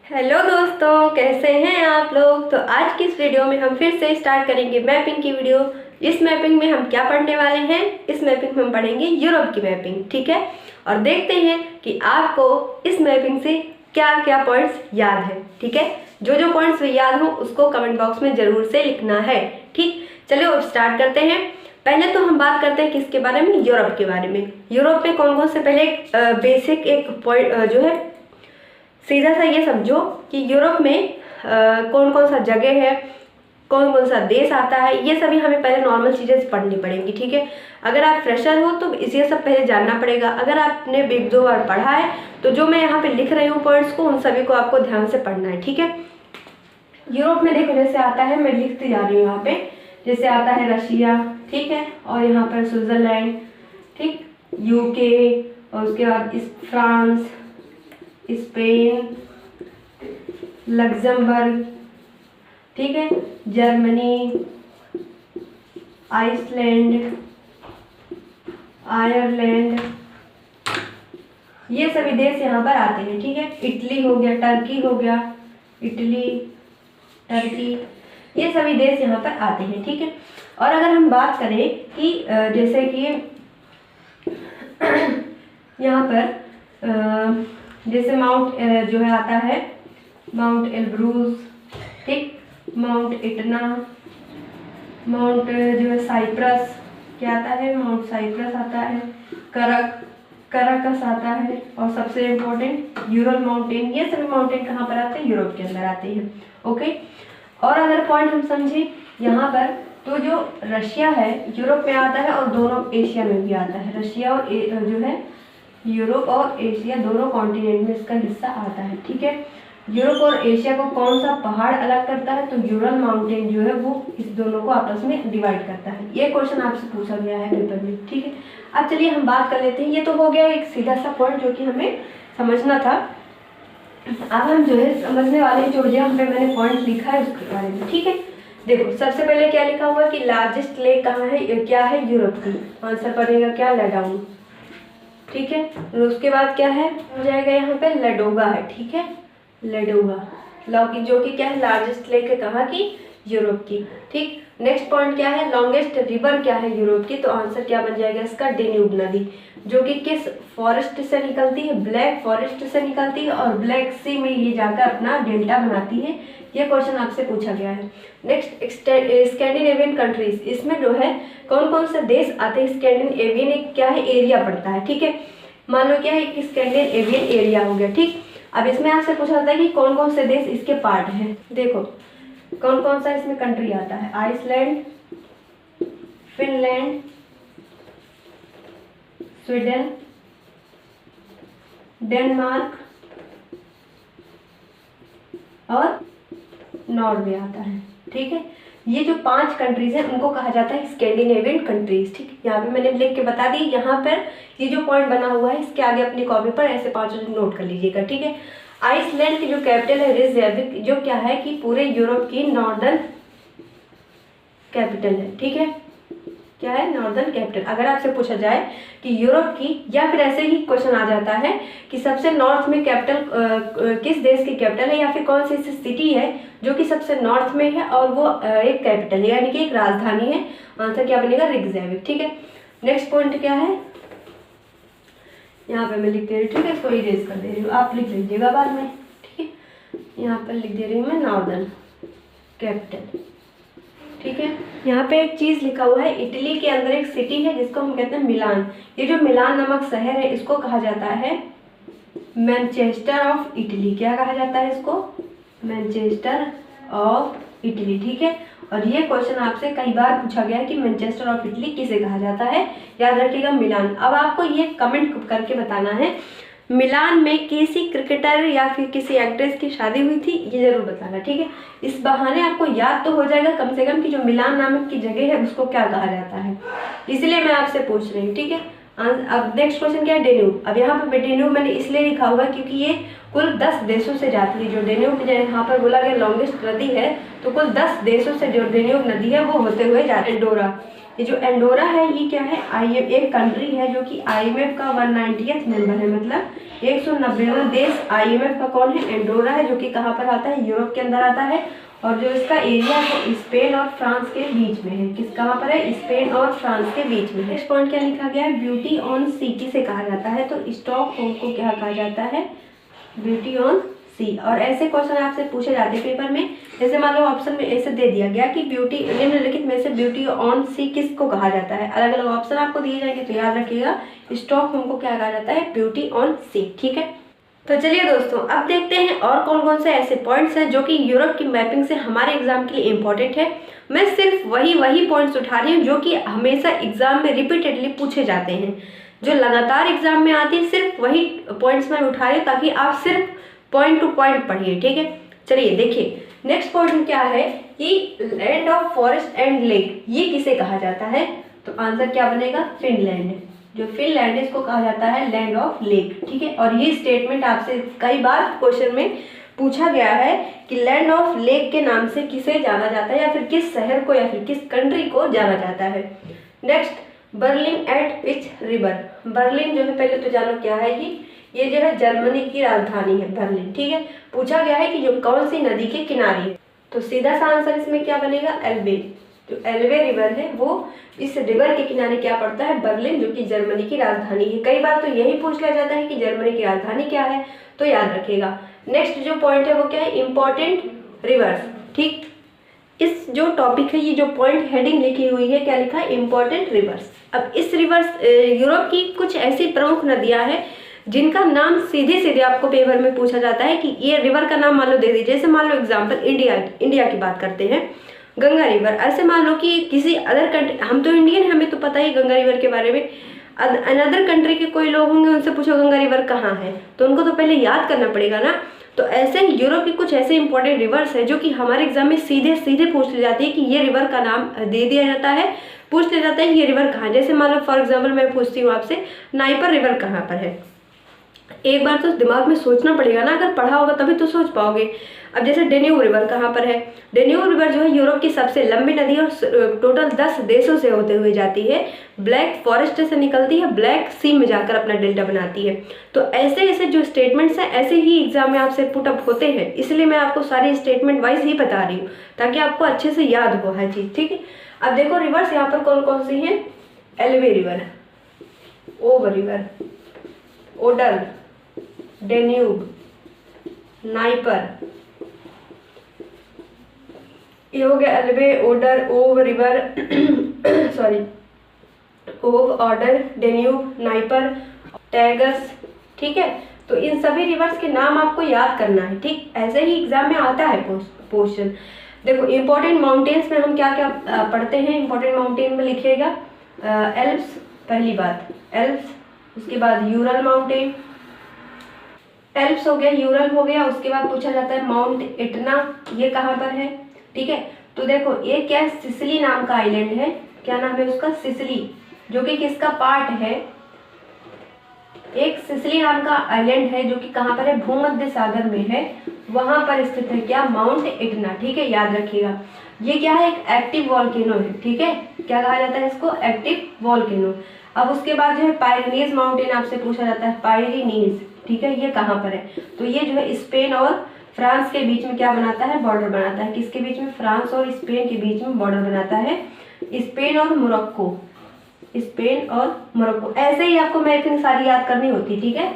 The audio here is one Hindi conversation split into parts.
हेलो दोस्तों, कैसे हैं आप लोग। तो आज की इस वीडियो में हम फिर से स्टार्ट करेंगे मैपिंग की वीडियो। इस मैपिंग में हम क्या पढ़ने वाले हैं, इस मैपिंग में हम पढ़ेंगे यूरोप की मैपिंग, ठीक है। और देखते हैं कि आपको इस मैपिंग से क्या क्या पॉइंट्स याद है, ठीक है। जो जो पॉइंट्स याद हो उसको कमेंट बॉक्स में ज़रूर से लिखना है, ठीक। चलिए अब स्टार्ट करते हैं। पहले तो हम बात करते हैं किसके बारे में, यूरोप के बारे में। यूरोप में कौन कौन से, पहले बेसिक एक पॉइंट जो है, सीधा सा ये समझो कि यूरोप में कौन कौन सा जगह है, कौन कौन सा देश आता है, ये सभी हमें पहले नॉर्मल चीज़ें पढ़नी पड़ेंगी, ठीक है। अगर आप फ्रेशर हो तो इसे सब पहले जानना पड़ेगा। अगर आपने एक दो बार पढ़ा है तो जो मैं यहाँ पे लिख रही हूँ पॉइंट्स को, उन सभी को आपको ध्यान से पढ़ना है, ठीक है। यूरोप में देखो जैसे आता है, मैं लिखती जा रही हूँ यहाँ पे, जैसे आता है रशिया, ठीक है, और यहाँ पर स्विट्जरलैंड, ठीक, यूके, और उसके बाद फ्रांस, स्पेन, लग्जमबर्ग, ठीक है, जर्मनी, आइसलैंड, आयरलैंड, ये सभी देश यहाँ पर आते हैं, ठीक है। इटली हो गया, टर्की हो गया, इटली, टर्की, ये सभी देश यहाँ पर आते हैं, ठीक है। और अगर हम बात करें कि जैसे कि यहाँ पर जैसे माउंट जो है आता है, माउंट एल्ब्रूज, ठीक, माउंट इटना, माउंट जो है साइप्रस, क्या आता है, माउंट साइप्रस आता है, कराकस आता है, और सबसे इम्पोर्टेंट यूरल माउंटेन। ये सभी माउंटेन कहाँ पर आते हैं, यूरोप के अंदर आते हैं, ओके। और अगर पॉइंट हम समझे यहाँ पर, तो जो रशिया है यूरोप में आता है और दोनों एशिया में भी आता है। रशिया और जो है यूरोप और एशिया दोनों कॉन्टिनेंट में इसका हिस्सा आता है, ठीक है। यूरोप और एशिया को कौन सा पहाड़ अलग करता है, तो यूरल माउंटेन जो है वो इस दोनों को आपस में डिवाइड करता है। ये क्वेश्चन आपसे पूछा गया है पेपर में, ठीक है। अब चलिए हम बात कर लेते हैं। ये तो हो गया एक सीधा सा पॉइंट जो कि हमें समझना था। अब हम जो है समझने वाले हैं, जो यहाँ पे मैंने पॉइंट लिखा है उसके बारे में, ठीक है। देखो सबसे पहले क्या लिखा हुआ है कि लार्जेस्ट लेक कहाँ है, क्या है, यूरोप की। आंसर पड़ेगा क्या, लेडाउन, ठीक है। और उसके बाद क्या है, हो जाएगा यहाँ पे लेडोगा है, ठीक है, लेडोगा, लॉकी, जो कि क्या है, लार्जेस्ट लेक है कहाँ की, यूरोप की, ठीक। नेक्स्ट पॉइंट क्या है, लॉन्गेस्ट रिवर क्या है यूरोप की, तो आंसर क्या बन जाएगा इसका, डेन्यूब नदी, जो कि किस फॉरेस्ट से निकलती है, ब्लैक फॉरेस्ट से निकलती है, और ब्लैक सी में ये जाकर अपना डेल्टा बनाती है। ये क्वेश्चन आपसे पूछा गया है। नेक्स्ट स्कैंडिनेवियन कंट्रीज, इसमें जो है कौन कौन से देश आते हैं। स्कैंडिनेवियन एक क्या है, एरिया पड़ता है, ठीक है। मान लो क्या है, एक स्कैंडिनेवियन एरिया हो गया, ठीक। अब इसमें आपसे पूछा जाता है कि कौन कौन से देश इसके पार्ट हैं। देखो कौन कौन सा इसमें कंट्री आता है, आइसलैंड, फिनलैंड, स्वीडन, डेनमार्क और नॉर्वे आता है, ठीक है। ये जो 5 कंट्रीज हैं उनको कहा जाता है स्कैंडिनेवियन कंट्रीज, ठीक। यहाँ पे मैंने लिख के बता दी। यहाँ पर ये जो पॉइंट बना हुआ है इसके आगे अपनी कॉपी पर ऐसे 5 नोट कर लीजिएगा, ठीक है। आइसलैंड की जो कैपिटल है रिकयाविक, जो क्या है कि पूरे यूरोप की नॉर्दर्न कैपिटल है, ठीक है। क्या है, नॉर्दर्न कैपिटल। अगर आपसे पूछा जाए कि यूरोप की, या फिर ऐसे ही क्वेश्चन आ जाता है कि सबसे नॉर्थ में कैपिटल किस देश की कैपिटल है, या फिर कौन सी ऐसी सिटी है जो कि सबसे नॉर्थ में है और वो एक कैपिटल है, यानी कि एक राजधानी है। आंसर क्या बनेगा, रिकयाविक, ठीक है। नेक्स्ट पॉइंट क्या है, यहाँ पे मैं लिख दे रही हूँ, ठीक है, इसको इरेज कर दे रही हूँ, आप लिख लीजिएगा बाद में, ठीक है। यहाँ पर लिख दे रही हूँ मैं नॉर्दर्न कैपिटल, ठीक है। यहाँ पे एक चीज़ लिखा हुआ है, इटली के अंदर एक सिटी है जिसको हम कहते हैं मिलान। ये जो मिलान नामक शहर है इसको कहा जाता है मैनचेस्टर ऑफ इटली। क्या कहा जाता है इसको, मैनचेस्टर ऑफ इटली, ठीक है। और ये क्वेश्चन आपसे कई बार पूछा गया है कि मैनचेस्टर ऑफ इटली किसे कहा जाता है, याद रखिएगा मिलान। अब आपको ये कमेंट करके बताना है मिलान में किसी क्रिकेटर या फिर किसी एक्ट्रेस की शादी हुई थी, ये जरूर बताना, ठीक है। इस बहाने आपको याद तो हो जाएगा कम से कम कि जो मिलान नामक की जगह है उसको क्या कहा जाता है, इसलिए मैं आपसे पूछ रही हूँ, ठीक है। अब नेक्स्ट क्वेश्चन क्या है, डेन्यूब। अब यहाँ पर डेन्यूब मैंने इसलिए लिखा हुआ है क्योंकि ये कुल 10 देशों से जाती है। जो डेन्यूब यहाँ पर बोला गया लॉन्गेस्ट नदी है, तो कुल 10 देशों से जो डेन्यूब नदी है वो होते हुए जाती है। एंडोरा, ये जो एंडोरा है ये क्या है, एक कंट्री है जो कि IMF का 190th मेंबर है, मतलब 190वां देश IMF का कौन है? एंडोरा है, जो कि कहाँ पर आता है? यूरोप के अंदर आता है। और जो इसका एरिया है स्पेन और फ्रांस के बीच में है। किस कहाँ पर है? स्पेन और फ्रांस के बीच में है। नेक्स्ट पॉइंट क्या लिखा गया है? ब्यूटी ऑन सी किसे कहा जाता है? तो स्टॉकहोम को क्या कहा जाता है? ब्यूटी ऑन सी। और ऐसे क्वेश्चन आपसे पूछे जाते हैं पेपर में, जैसे मान लो ऑप्शन में ऐसे दे दिया गया कि ब्यूटी निम्नलिखित में से ब्यूटी ऑन सी किसको कहा जाता है? अलग अलग ऑप्शन आपको दिए जाएंगे, तो याद रखिएगा स्टॉकहोम को क्या कहा जाता है? ब्यूटी ऑन सी। ठीक है, तो चलिए दोस्तों अब देखते हैं और कौन कौन से ऐसे पॉइंट्स हैं जो कि यूरोप की मैपिंग से हमारे एग्जाम के लिए इम्पोर्टेंट है। मैं सिर्फ वही पॉइंट्स उठा रही हूँ जो कि हमेशा एग्जाम में रिपीटेडली पूछे जाते हैं, जो लगातार एग्जाम में आती है। सिर्फ वही पॉइंट्स मैं उठा रही हूँ ताकि आप सिर्फ पॉइंट टू पॉइंट पढ़िए। ठीक है, चलिए देखिए नेक्स्ट पॉइंट क्या है कि land of forest and lake ये किसे कहा जाता है? तो आंसर क्या बनेगा? फिनलैंड। जो फिनलैंड है इसको कहा जाता है लैंड ऑफ लेक। ठीक है, और ये स्टेटमेंट आपसे कई बार क्वेश्चन में पूछा गया है कि लैंड ऑफ लेक के नाम से किसे जाना जाता है, या फिर किस शहर को या फिर किस कंट्री को जाना जाता है। Next, Berlin eight which river. Berlin जो है पहले तो जानो क्या है, ये जो है जर्मनी की राजधानी है बर्लिन। ठीक है, पूछा गया है कि जो कौन सी नदी के किनारे है, तो सीधा सा आंसर इसमें क्या बनेगा? एल्बे। जो एल्बे रिवर है वो इस रिवर के किनारे क्या पड़ता है? बर्लिन, जो कि जर्मनी की राजधानी है। कई बार तो यही पूछ लिया जाता है कि जर्मनी की राजधानी क्या है, तो याद रखिएगा। नेक्स्ट जो पॉइंट है वो क्या है? Important rivers. ठीक, इस जो टॉपिक है, ये जो पॉइंट हेडिंग लिखी हुई है, क्या लिखा है? Important rivers. अब इस रिवर्स यूरोप की कुछ ऐसी प्रमुख नदियां हैं जिनका नाम सीधे सीधे आपको पेपर में पूछा जाता है कि ये रिवर का नाम मान लो दे दीजिए। जैसे मान लो एग्जाम्पल इंडिया की बात करते हैं, गंगा रिवर। ऐसे मान लो कि किसी अदर कंट्री, हम तो इंडियन हैं, हमें तो पता ही गंगा रिवर के बारे में। अनदर कंट्री के कोई लोग होंगे, उनसे पूछो गंगा रिवर कहाँ है, तो उनको तो पहले याद करना पड़ेगा ना। तो ऐसे यूरोप की कुछ ऐसे इंपॉर्टेंट रिवर्स है जो कि हमारे एग्जाम में सीधे सीधे पूछ ली जाती है कि ये रिवर का नाम दे दिया जाता है, पूछ लिया जाता है कि ये रिवर कहाँ है। जैसे मान लो फॉर एग्जाम्पल मैं पूछती हूँ आपसे, नाइपर रिवर कहाँ पर है? एक बार तो दिमाग में सोचना पड़ेगा ना, अगर पढ़ा होगा तभी तो सोच पाओगे। अब जैसे डेन्यूब रिवर कहाँ पर है? डेन्यूब रिवर जो है यूरोप की सबसे लंबी नदी और टोटल 10 देशों से होते हुए जाती है। ब्लैक फॉरेस्ट से निकलती है, ब्लैक सी में जाकर अपना डेल्टा बनाती है। तो ऐसे ऐसे जो स्टेटमेंट्स हैं ऐसे ही एग्जाम में आपसे पुट अप होते हैं, इसलिए मैं आपको सारी स्टेटमेंट वाइज ही बता रही हूँ ताकि आपको अच्छे से याद हो हर चीज़। ठीक है, अब देखो रिवर्स यहाँ पर कौन कौन सी है? एल्बे रिवर, ओब रिवर, ओडर, डेन्यूब, नाइपर, ये हो गया एल्बे, ओडर, ओब रिवर सॉरी ओब, ऑर्डर, डेन्यूब, नाइपर, टैगस। ठीक है, तो इन सभी रिवर्स के नाम आपको याद करना है। ठीक, ऐसे ही एग्जाम में आता है क्वेश्चन। देखो इंपॉर्टेंट माउंटेन्स में हम क्या क्या पढ़ते हैं? इंपॉर्टेंट माउंटेन में लिखिएगा एल्प्स, पहली बात एल्प्स, उसके बाद यूरल माउंटेन, एल्प्स हो गया, यूरल हो गया। उसके बाद पूछा जाता है माउंट इटना, ये कहाँ पर है? ठीक है, तो देखो ये क्या है? सिसिली नाम का आइलैंड है। क्या नाम है उसका? सिसिली, जो कि किसका पार्ट है? एक सिसिली नाम का आइलैंड है जो कि कहाँ पर है? भूमध्य सागर में है, वहां पर स्थित है क्या? माउंट इटना। ठीक है, याद रखिएगा। ये क्या है? एक एक्टिव वॉल्केनो है। ठीक है, क्या कहा जाता है इसको? Active volcano. अब उसके बाद जो है पायरीनीज माउंटेन आपसे पूछा जाता है, पायरीनीज। ठीक है, ये कहाँ पर है? तो ये जो है स्पेन और फ्रांस के बीच में क्या बनाता है? बॉर्डर बनाता है। किसके बीच में? फ्रांस और स्पेन के बीच में बॉर्डर बनाता है। स्पेन और मोरक्को, स्पेन और मोरक्को। ऐसे ही आपको मैपिंग सारी याद करनी होती है। ठीक है,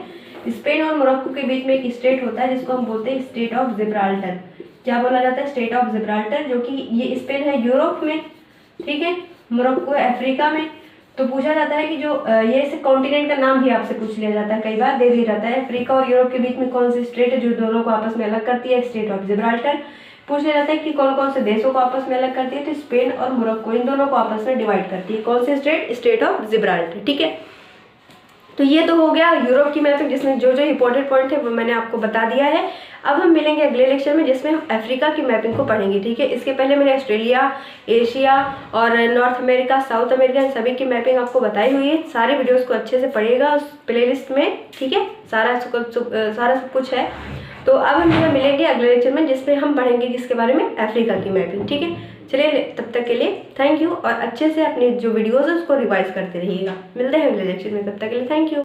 स्पेन और मोरक्को के बीच में एक स्टेट होता है जिसको हम बोलते हैं स्टेट ऑफ जिब्राल्टर। क्या बोला जाता है? स्टेट ऑफ जिब्राल्टर, जो कि ये स्पेन है यूरोप में, ठीक है, मोरक्को अफ्रीका में। तो पूछा जाता है कि जो ये इस कॉन्टिनेंट का नाम भी आपसे पूछ लिया जाता है, कई बार दे दिया जाता है। अफ्रीका और यूरोप के बीच में कौन सी स्टेट है जो दोनों को आपस में अलग करती है? State of Gibraltar. पूछ लिया जाता है कि कौन कौन से देशों को आपस में अलग करती है? तो स्पेन और मोरक्को, इन दोनों को आपस में डिवाइड करती है। कौन सी स्टेट? State of Gibraltar. ठीक है, तो ये तो हो गया यूरोप की मैपिंग, जिसमें जो जो इंपॉर्टेंट पॉइंट है वो मैंने आपको बता दिया है। अब हम मिलेंगे अगले लेक्चर में जिसमें हम अफ्रीका की मैपिंग को पढ़ेंगे। ठीक है, इसके पहले मैंने ऑस्ट्रेलिया, एशिया और नॉर्थ अमेरिका, साउथ अमेरिका, इन सभी की मैपिंग आपको बताई हुई है। सारे वीडियोस को अच्छे से पढ़िएगा उस प्लेलिस्ट में। ठीक है, सारा सब कुछ है। तो अब हम मिलेंगे अगले लेक्चर में जिसमें हम पढ़ेंगे किसके बारे में? अफ्रीका की मैपिंग। ठीक है, चलिए तब तक के लिए थैंक यू, और अच्छे से अपनी जो वीडियोज है उसको रिवाइज करते रहिएगा। मिलते हैं अगले लेक्चर में, तब तक के लिए थैंक यू।